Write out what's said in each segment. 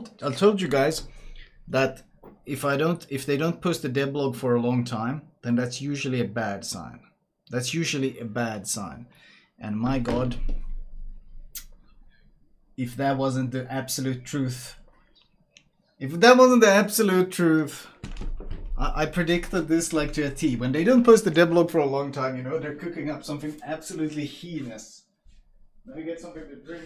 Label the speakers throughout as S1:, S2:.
S1: told you guys that if they don't post a devlog for a long time, then that's usually a bad sign. That's usually a bad sign. And my God, if that wasn't the absolute truth, I predicted this like to a T. When they don't post the devlog for a long time, you know, they're cooking up something absolutely heinous. Let me get something to drink.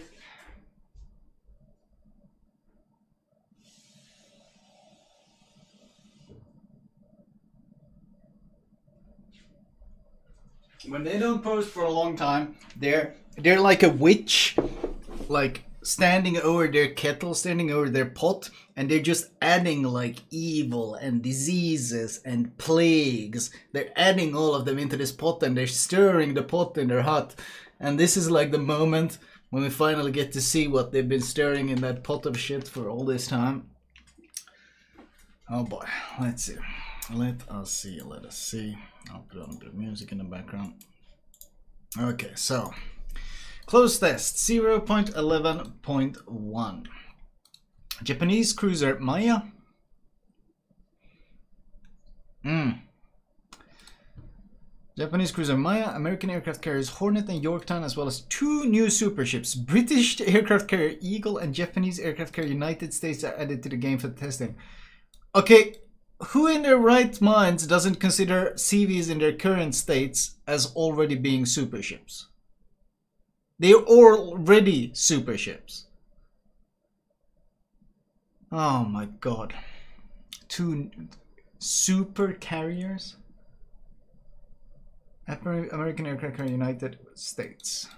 S1: When they don't post for a long time, they're like a witch, like standing over their kettle, standing over their pot, and they're just adding like evil and diseases and plagues. They're adding all of them into this pot, and they're stirring the pot in their hut. And this is like the moment when we finally get to see what they've been stirring in that pot of shit for all this time. Oh boy, let's see. Let us see. I'll put on a bit of music in the background. Okay, so close test 0.11.1. Japanese cruiser Maya. Japanese cruiser Maya, American aircraft carriers Hornet and Yorktown, as well as 2 new super ships. British aircraft carrier Eagle and Japanese aircraft carrier United States are added to the game for the testing. Okay. Who in their right minds doesn't consider CVs in their current states as already being super ships? They're already super ships. Oh my God. 2 super carriers? American aircraft carrier United States.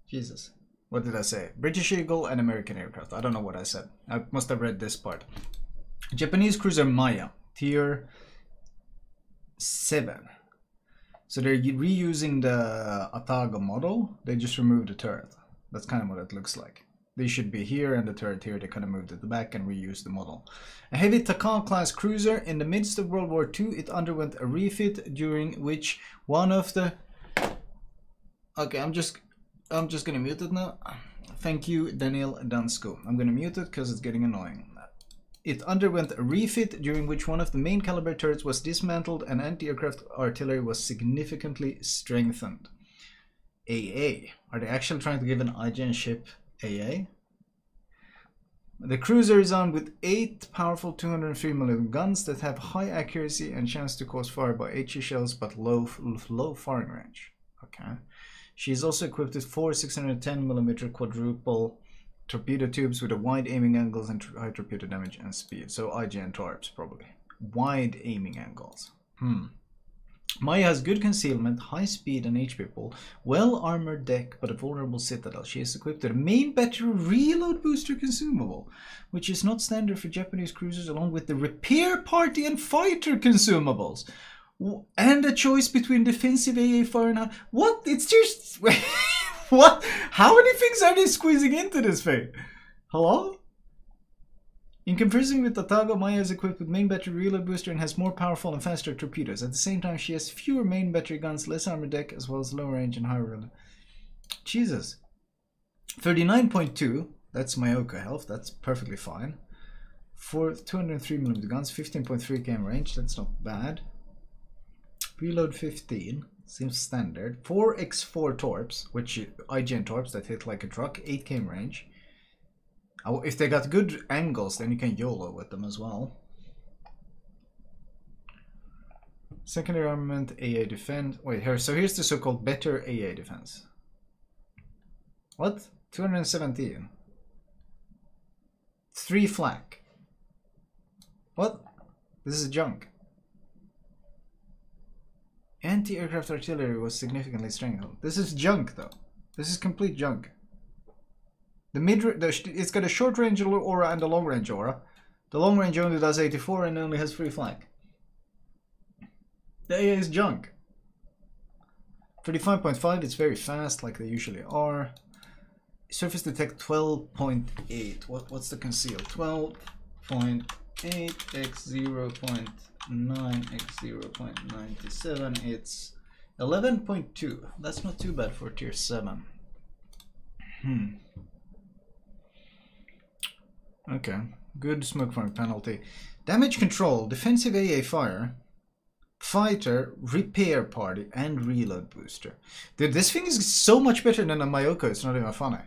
S1: Jesus. What did I say? British Eagle and American aircraft. I don't know what I said. I must have read this part. Japanese cruiser Maya, tier 7. So they're reusing the Atago model. They just removed the turret. That's kind of what it looks like. They should be here and the turret here. They kind of moved it back and reused the model. A heavy Takan class cruiser. In the midst of World War II, it underwent a refit during which one of the... Okay, I'm just gonna mute it now. Thank you, Daniel Dansko. I'm gonna mute it because it's getting annoying. It underwent a refit during which one of the main caliber turrets was dismantled and anti-aircraft artillery was significantly strengthened. AA. Are they actually trying to give an IGN ship AA? The cruiser is armed with 8 powerful 203mm guns that have high accuracy and chance to cause fire by HE shells but low firing range. Okay. She is also equipped with 4 610mm quadruple torpedo tubes with a wide aiming angles and high torpedo damage and speed. So IGN torps probably. Wide aiming angles. Maya has good concealment, high speed and HP pool, well armored deck but a vulnerable citadel. She is equipped with a main battery reload booster consumable, which is not standard for Japanese cruisers, along with the repair party and fighter consumables. And a choice between defensive AA fire and... What? It's just... What? How many things are they squeezing into this thing? Hello? In comparison with Atago, Maya is equipped with main battery reload booster and has more powerful and faster torpedoes. At the same time, she has fewer main battery guns, less armor deck, as well as lower range and higher reload. Jesus. 39.2. That's Mayoka health. That's perfectly fine. For 203mm guns, 15.3 km range. That's not bad. Reload 15. Seems standard. 4x4 torps, which IGN torps that hit like a truck, 8 km range. If they got good angles, then you can YOLO with them as well. Secondary armament, AA defense. Wait, here. So here's the so-called better AA defense. What? 217. 3 flak. What? This is junk. Anti-aircraft artillery was significantly strengthened. This is junk, though. This is complete junk. It's got a short range aura and a long range aura. The long range only does 84 and only has 3 flank. The AA is junk. 35.5, it's very fast like they usually are. Surface detect 12.8. What's the conceal? 12.8 x 0.9 x 0.97. It's 11.2. That's not too bad for tier 7. Okay. Good smoke fire penalty. Damage control, defensive AA fire, fighter, repair party, and reload booster. Dude, this thing is so much better than a Mayoko, it's not even funny.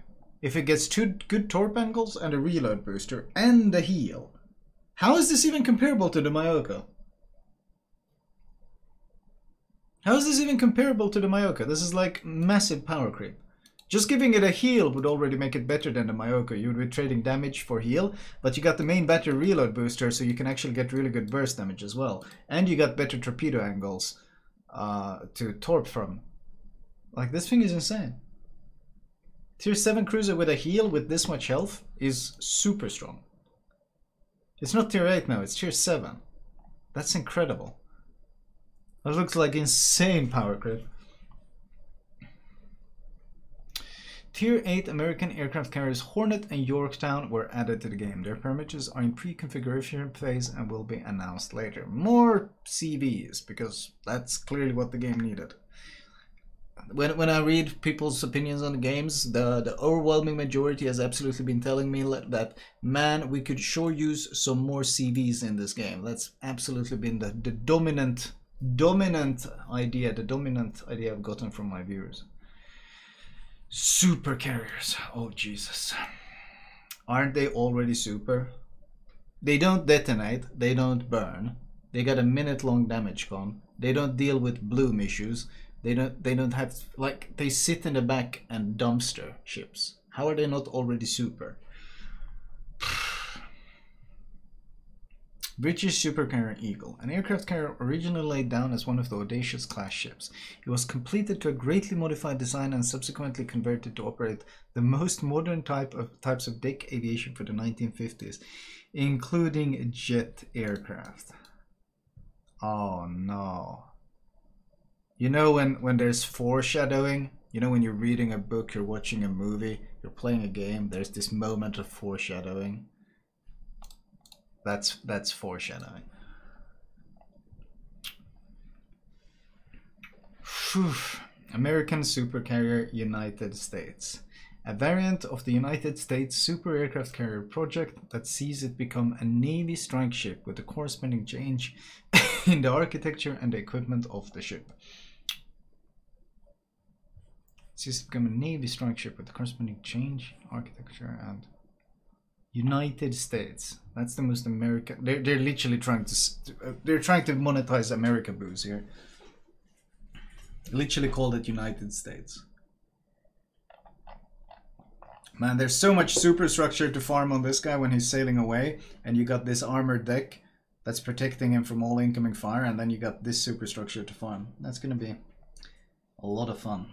S1: If it gets 2 good torp angles and a reload booster and a heal. How is this even comparable to the Mayoko? How is this even comparable to the Mayoko? This is like massive power creep. Just giving it a heal would already make it better than the Mayoko. You would be trading damage for heal, but you got the main battery reload booster, so you can actually get really good burst damage as well. And you got better torpedo angles to torp from. Like, this thing is insane. Tier 7 cruiser with a heal with this much health is super strong. It's not tier 8 now, it's tier 7. That's incredible. That looks like insane power creep. Tier 8 American aircraft carriers Hornet and Yorktown were added to the game. Their parameters are in pre-configuration phase and will be announced later. More CVs, because that's clearly what the game needed. When I read people's opinions on the games, the overwhelming majority has absolutely been telling me that, man, we could sure use some more CVs in this game. That's absolutely been the dominant idea, I've gotten from my viewers. Super carriers. Oh, Jesus. Aren't they already super? They don't detonate. They don't burn. They got a minute-long damage con. They don't deal with bloom issues. They don't have, like, they sit in the back and dumpster ships. How are they not already super? British supercarrier Eagle, an aircraft carrier originally laid down as one of the Audacious class ships. It was completed to a greatly modified design and subsequently converted to operate the most modern types of deck aviation for the 1950s, including jet aircraft. Oh no. You know when there's foreshadowing? You know when you're reading a book, you're watching a movie, you're playing a game, there's this moment of foreshadowing. That's foreshadowing. Whew. American Supercarrier United States. A variant of the United States Super Aircraft Carrier project that sees it become a Navy strike ship with a corresponding change in the architecture and the equipment of the ship. It sees it become a Navy strike ship with a corresponding change, architecture, and United States. That's the most American. They're literally trying to monetize America booze here. Literally called it United States. Man, there's so much superstructure to farm on this guy when he's sailing away, and you got this armored deck that's protecting him from all incoming fire, and then you got this superstructure to farm. That's gonna be a lot of fun.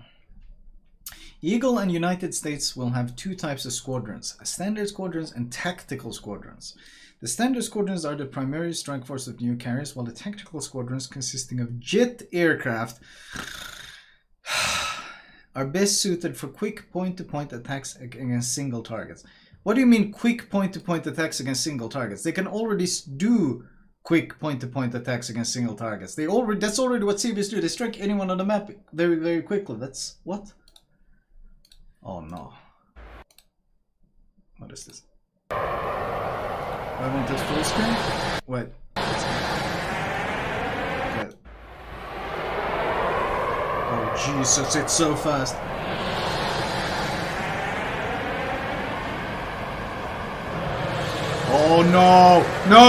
S1: Eagle and United States will have 2 types of squadrons, standard squadrons and tactical squadrons. The standard squadrons are the primary strike force of new carriers, while the tactical squadrons, consisting of jet aircraft, are best suited for quick point-to-point attacks against single targets. What do you mean quick point-to-point attacks against single targets? They can already do quick point-to-point attacks against single targets. That's already what CVs do. They strike anyone on the map very, very quickly. That's what? Oh no. What is this? Do I want this full screen? Wait. Wait. Oh Jesus, it's so fast. Oh no! No!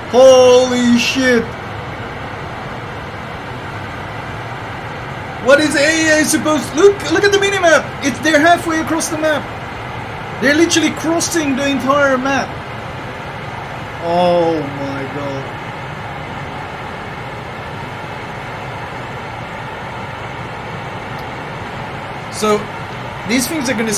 S1: Holy shit! What is AA supposed to... Look at the minimap! They're halfway across the map. They're literally crossing the entire map. Oh my god. So these things are gonna...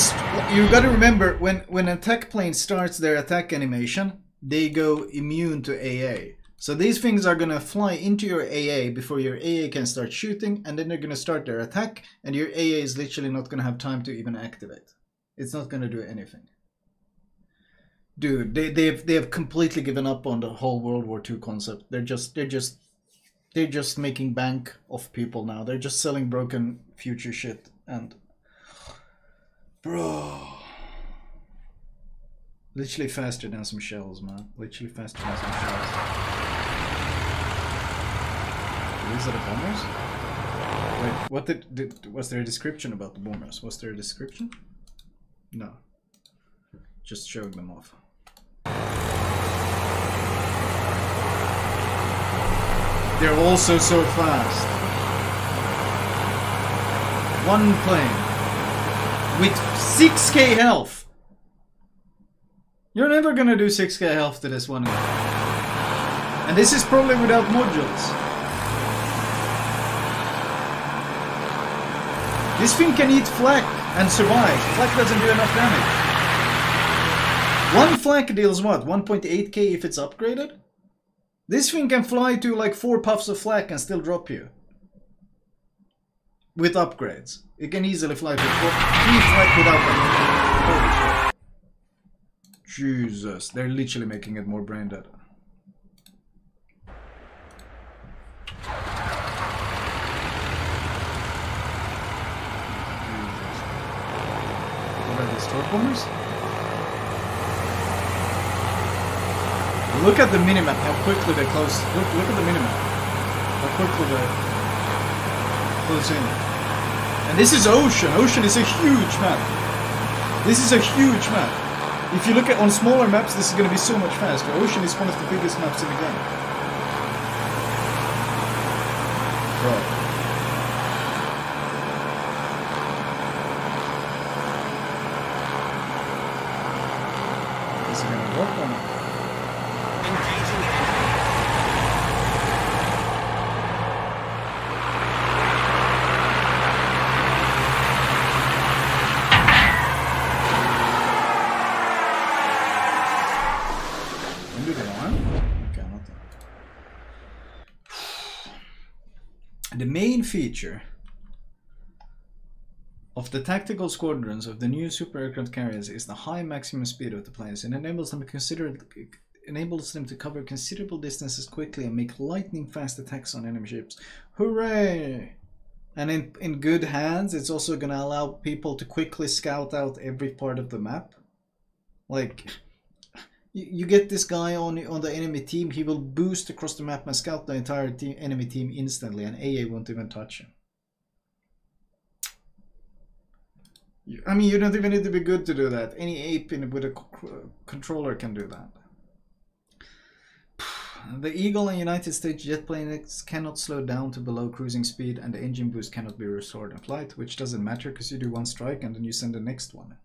S1: You gotta remember, when an attack plane starts their attack animation, they go immune to AA. So these things are going to fly into your AA before your AA can start shooting, and then they're going to start their attack, and your AA is literally not going to have time to even activate. It's not going to do anything. Dude, they have completely given up on the whole World War II concept. They're just making bank off people now. They're just selling broken future shit, and bro. Literally faster than some shells, man. Literally faster than some shells. These are the bombers? Wait, what was there a description about the bombers? Was there a description? No. Just showing them off. They're also so fast. One plane with 6k health. You're never gonna do 6k health to this one guy. And this is probably without modules. This thing can eat flak and survive. Flak doesn't do enough damage. One flak deals what? 1.8k if it's upgraded? This thing can fly to like 4 puffs of flak and still drop you. With upgrades. It can easily fly to 3 flak without them. Jesus, they're literally making it more brain dead. What are these torque bombers? Look at the minimap, how quickly they close. Look at the minimap. How quickly they close in. And this is Ocean. Ocean is a huge map. This is a huge map. If you look at on smaller maps, this is going to be so much faster. Ocean is one of the biggest maps in the game. Bro. Is it going to work or not? The main feature of the tactical squadrons of the new super aircraft carriers is the high maximum speed of the planes. It enables them to cover considerable distances quickly and make lightning fast attacks on enemy ships. Hooray! And in good hands, it's also going to allow people to quickly scout out every part of the map. Like, you get this guy on the enemy team, he will boost across the map and scout the entire enemy team instantly, and AA won't even touch him. I mean, you don't even need to be good to do that. Any ape with a controller can do that. The Eagle and United States jet planes cannot slow down to below cruising speed, and the engine boost cannot be restored in flight, which doesn't matter because you do one strike and then you send the next one.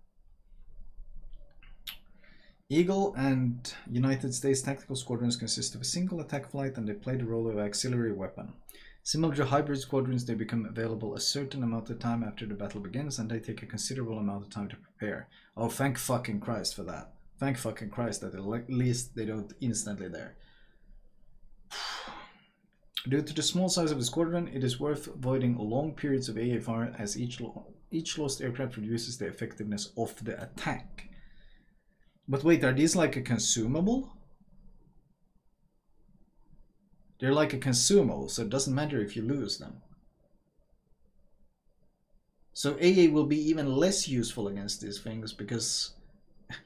S1: Eagle and United States tactical squadrons consist of a single attack flight, and they play the role of auxiliary weapon. Similar to hybrid squadrons, they become available a certain amount of time after the battle begins, and they take a considerable amount of time to prepare. Oh, thank fucking Christ for that. Thank fucking Christ that at least they don't instantly there. Due to the small size of the squadron, it is worth avoiding long periods of AFR, as each lost aircraft reduces the effectiveness of the attack. But wait, are these like a consumable? They're like a consumable, so it doesn't matter if you lose them. So AA will be even less useful against these things because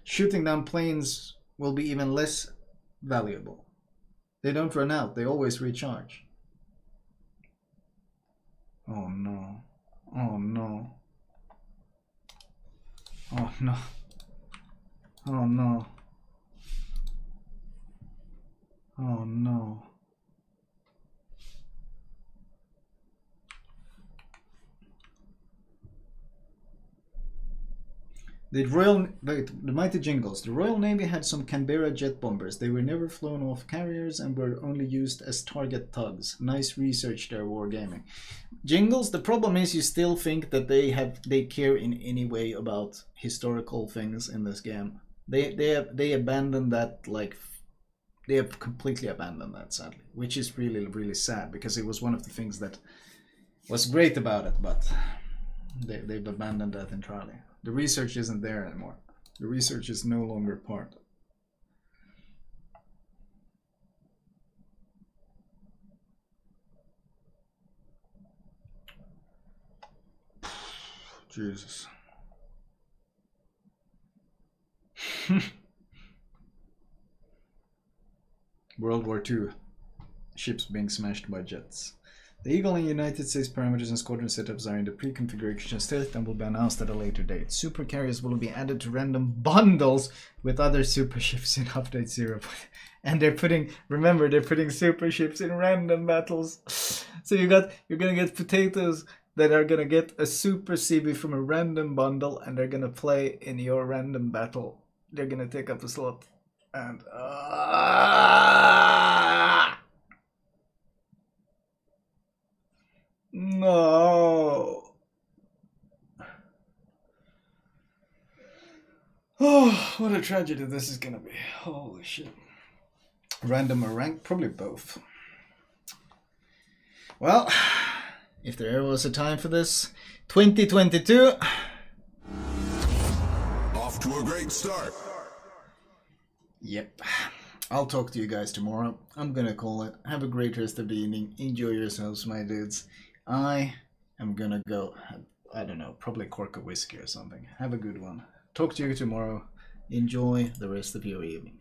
S1: shooting down planes will be even less valuable. They don't run out, they always recharge. Oh no. Oh no. Oh no. Oh no. Oh no. The mighty jingles. The Royal Navy had some Canberra jet bombers. They were never flown off carriers and were only used as target tugs. Nice research there, Wargaming. Jingles, the problem is you still think that they care in any way about historical things in this game. They abandoned that, like, they have completely abandoned that, sadly, which is really, really sad because it was one of the things that was great about it, but they've abandoned that entirely. The research isn't there anymore. The research is no longer part. Jesus. World War II. Ships being smashed by jets. The Eagle and United States parameters and squadron setups are in the pre-configuration state and will be announced at a later date. Super carriers will be added to random bundles with other super ships in update 0. And they're putting, remember, they're putting super ships in random battles. So you're gonna get potatoes that are gonna get a super CV from a random bundle, and they're gonna play in your random battle. They're gonna take up a slot, and no. Oh, what a tragedy this is gonna be. Holy shit. Random or ranked? Probably both. Well, if there ever was a time for this, 2022.
S2: Off to a great start.
S1: Yep. I'll talk to you guys tomorrow. I'm gonna call it. Have a great rest of the evening. Enjoy yourselves, my dudes. I am gonna go, I don't know, probably cork a whiskey or something. Have a good one. Talk to you tomorrow. Enjoy the rest of your evening.